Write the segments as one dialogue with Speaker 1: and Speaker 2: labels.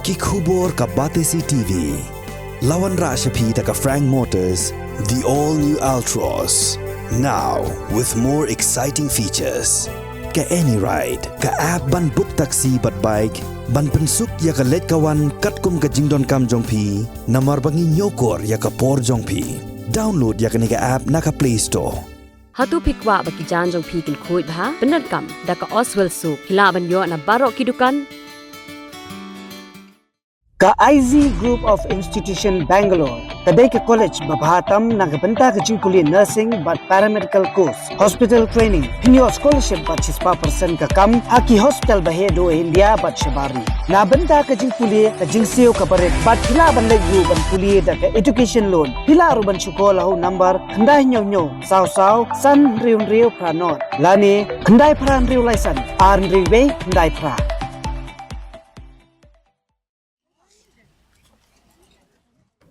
Speaker 1: Kikubor ka Batesi TV. Lawan Rashapi taka Frank Motors, the all-new Altros. Now, with more exciting features. Ka any ride, ka app ban book taxi bat bike, ban pensuk ya ka let kawan katkum ka jingdon kam jongpi, namar bangi nyokor ya ka por jongpi. Download ya ka nega app na ka Play Store.
Speaker 2: Hatu pikwa bagi janjong pikil kuit bah benar kam daka Oswell Soup hilaban yo na barok kidukan.
Speaker 3: Ka IZ Group of Institution Bangalore, kadai ke college babahatam nagabenta ke jingkuli nursing but paramedical course, hospital training, pinyo scholarship but 6% ka kam, haki hospital bahedo India but shabari. Na benta ke jingkuli ka jingsio ka baret but hila ban legu ban kuli da ka education loan. Hila ruban syukola ho number kandai nyo saw san riu pranot. Lani kandai pran riu laisan, ar riu be kandai pra.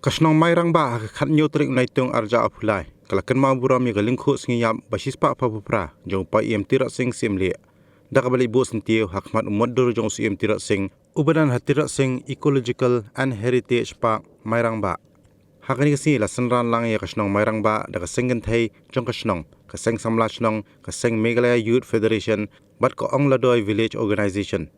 Speaker 4: Kasnong mayrang ba khat nyo trik naitung arja apulai kalakan ma bura mi galingkho sngiyam basis pa papupra jong pa em tira sing simle dakabali bo sentio hakmat umodor jong em tira sing ubadan hatira sing ecological and heritage pa mayrang ba hakani kasi la sanran lang ya kasnong mayrang ba daga sengen thai jong kasnong kaseng samla snong kaseng Meghalaya Youth Federation bat ko ongladoi village organization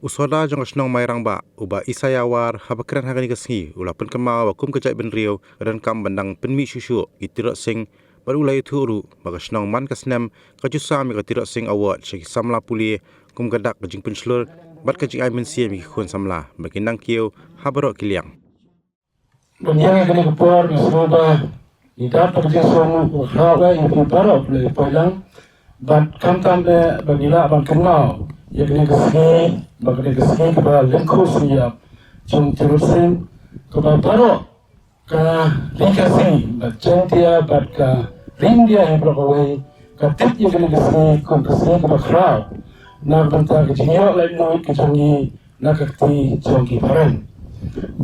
Speaker 4: usoda jong kasnong mayrang ba uba isayawar habakran hagani kasi ulapan kama wakum kajai benriau dan kam bandang penmi susu itira sing barulai thuru bagasnong man kasnem kajusami katira sing award segi samla puli kum gadak kajing penslur bat kajing ai mensia mi khon samla baginang kieu habaro kiliang
Speaker 5: Banyang kini kepor nasuba ida perjeng songu hawa ibu barok le poilang bat kam tambe bagila ban kenal ya kini kasi bagni kasi kepada lengkau siap jom terusin kepada barok ka likasi bat centia bat ka rindia yang berkawai ka tip ya kini kasi kepada crowd nak banta kejinyo lain noi kejongi nak kakti jongi paren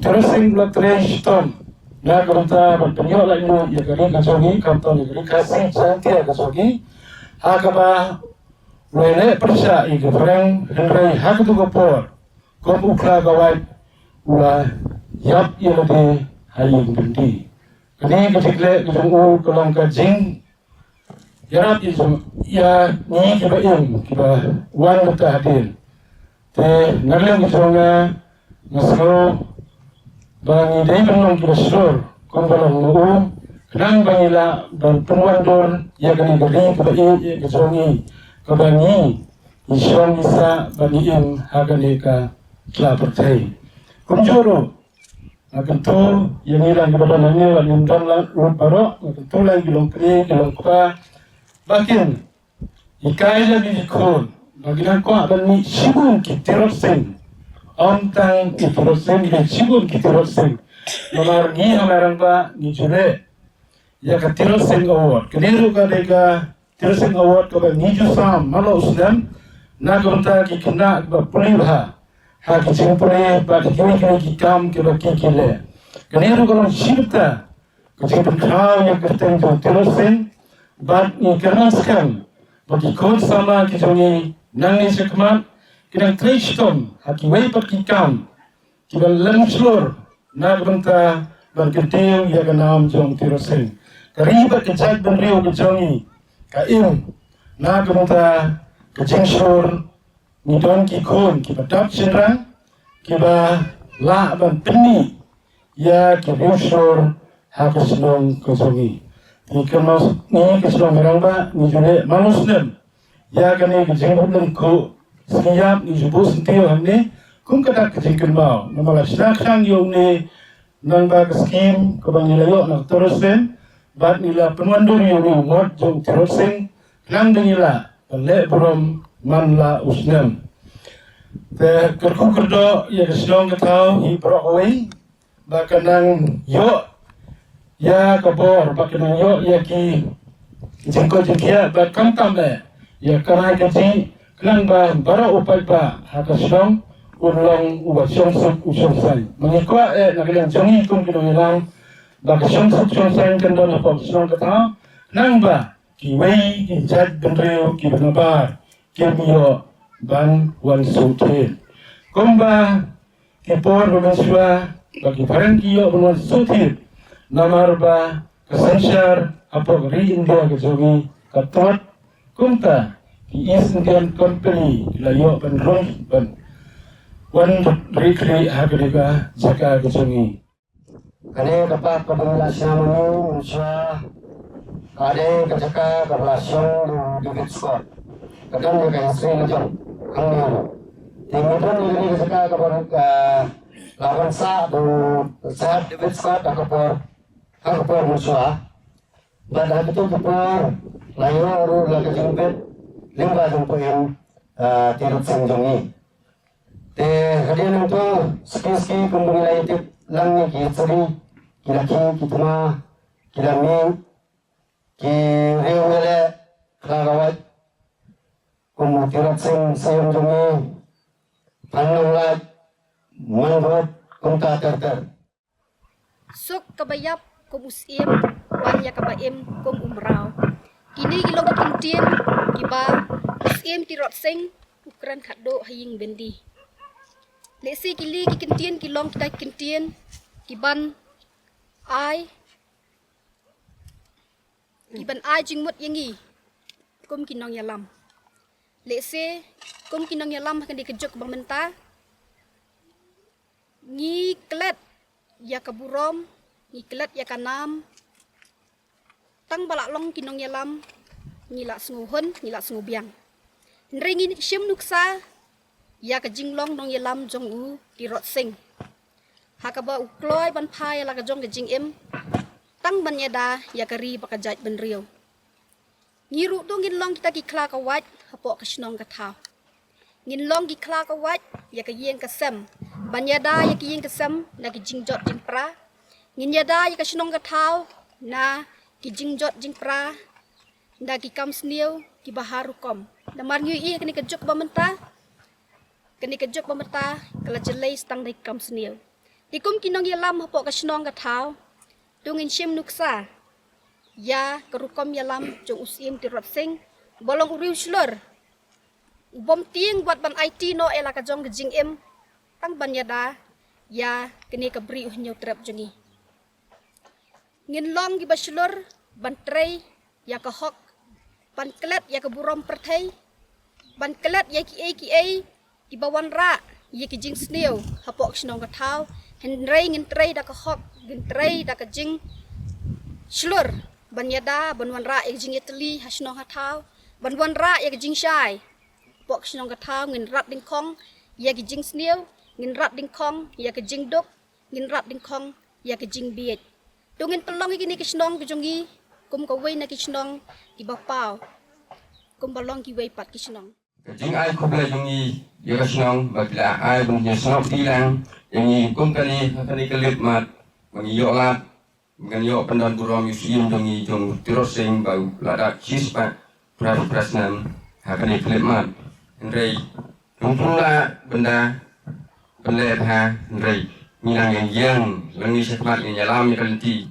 Speaker 5: terusin blood range tom nak banta berpenyo lain noi ya kini kejongi kanton ya kini kasi centia kejongi hakaba Wele persa ike perang henrai hak tu kapor kom ukla kawai ula yap yelade haying bendi kini ketikle kejungu kolong kajing yarap ya ni kiba kiba wan mata hadir te nagleng kejunga nasro bangi dai benong kiba sur kom balong nuu kenang bangila dan penuan dor ya kini beri kiba kejungi kabani isyong isa baniin hagani ka tlapertai kumjoro akanto yang ilang kebadanannya walim dan lumparo akanto lang gilong kri gilong pa bakin ikai labi dikon bagilan ko abani sibun kitiroseng ontang kitiroseng dan sibun kitiroseng nomor ni amarang ba ni jule ya kitiroseng award keniru kadeka Terusin award kepada Niju Sam Malau Uslam nak untuk kita berpulih hak kita berpulih bagi kita kam kita kikile. Kerana kalau cinta kita berkau yang kita terusin bagi kerana sekarang bagi kau sama kita ni nangis sekmat kita tristom hak kita bagi kam kita lemslur nak untuk berketil yang nama jong terusin. Keribat kejat beriu kejongi. Kaim na kemuta kejengshur nidon kikun kibatap sirang kiba la ban penni ya kibusur hakeslong kozongi dikemas ni keslong merangba ni jule manusnem ya kani kejengbulem ko siap ni jubu sentio hamne kum kada kejengken mau namala snakang yung ni nang ba skim kebangilayo nak terusben bat nila penuandur yang umur jom terusing lang nila le brom manla usnam te kerdo ya keslong ketau hi brokoi bakanang yo ya kabor bakanang yo ya ki jengko jengkia bakam tambe ya karai kaji klang ba bara upai ba hakaslong ulong ubasong suk usong sai mengikwa nakilang jongi kum kinoilang Bagasong sang kandang na pagsunong kata nang ba kiway kinjad benreo kibanabar kimiyo ban wan sutil kumba kipor bermesua bagi parangkiyo benar sutir namar ba kesensyar apa geri India kejogi katot kumta di East Indian Company layo penrong pen wan rikri hagadika jaka kejogi
Speaker 6: kane dapat kebenaran manusia kade kejaka kebenaran di Scott kadang dia istri macam angin kemudian ini kejaka kebenaran lawan sa do saat David Scott akapor musuh pada itu kepor layo ru laga jempet lingba jempoin tirut sanjongi te hadian itu ski kumbung laitip langnya kisri kilaki kitma kilami ki riwele lagawat kumu tirut sanjongi panunglat manrot kumta terter
Speaker 7: Suk kabayap kum usim wanya kabaim kum umrau kini ilong kintin kiba usim tirot sing ukran khaddo haying bendi lesi kili kikintin kilong kita kintin kiban ai jingmut yangi kum kinong yalam lesi kum kinong yalam akan dikejuk bang mentah ngi klet ya kaburom ngi klet ya kanam tang balak long kinong yalam ngi lak snguhun ngi lak sngubiang nringi shim nuksa ya ka jinglong nong yalam jong u tirot sing hakaba ukloy ban phai la ka jong ka jing em tang ban yada ya kari baka jaj ban riu ngi ru dong ngin long kita ki kla ka wat hapo ka shnong ka thaw ngin long ki kla ka wat ya ka yeng ka sem banyada ya ki yeng kesem na ki jingjot jing pra ngin yada ya ka shnong ka thaw na ki jingjot jing pra na ki kam sniu ki baharu kom na mar nyu i kani ka juk ba menta kala jelai stang dai kam sniu tikum kinong yalam hapo ka shnong ka thaw tungin shim nuksa ya karukom yalam jong usim tirot sing bolong uriu shlur bom tieng buat ban IT no ela ka jong jing em tang banyada ya kini kabri uhnyo trap jongi ngin long gi bachelor ban trei ya ka hok ban klet ya ka burom perthai ban klet ya ki ki bawan ra ya ki jing sneu hapok snong ka thau henrei ngin trei da ka hok ngin trei da ka jing shlur banyada banwan ra ya jing itali hasnong ha thau banwan ra ya jing shai pok snong ka thau ngin rat ding khong ya ki jing sneu ngin rat ding khong ya ke jing dok ngin rat ding khong ya ke jing biet dongin pelong iki ni kisnong kejongi kum ka wei na kisnong ki bapau kum balong ki wei pat kisnong
Speaker 6: jing ai khobla jongi ya kisnong bagla ai bun ye snok tilang yangi kum kani kelip mat bangi yo lat bangi yo pendan burom yusim jongi jong tirosing bau lada chispa prasnam hakani kelip mat ndrei tumpula benda pelep ha rei minang yang lengi sepat ni yalam ni kanti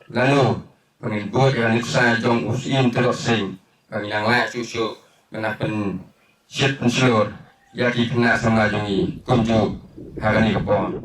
Speaker 6: lalu pengin buat yang nuksa jong usin terok sing minang la susu kena pen shit pen slur ya ki kena sama jongi kunjuk harani kepon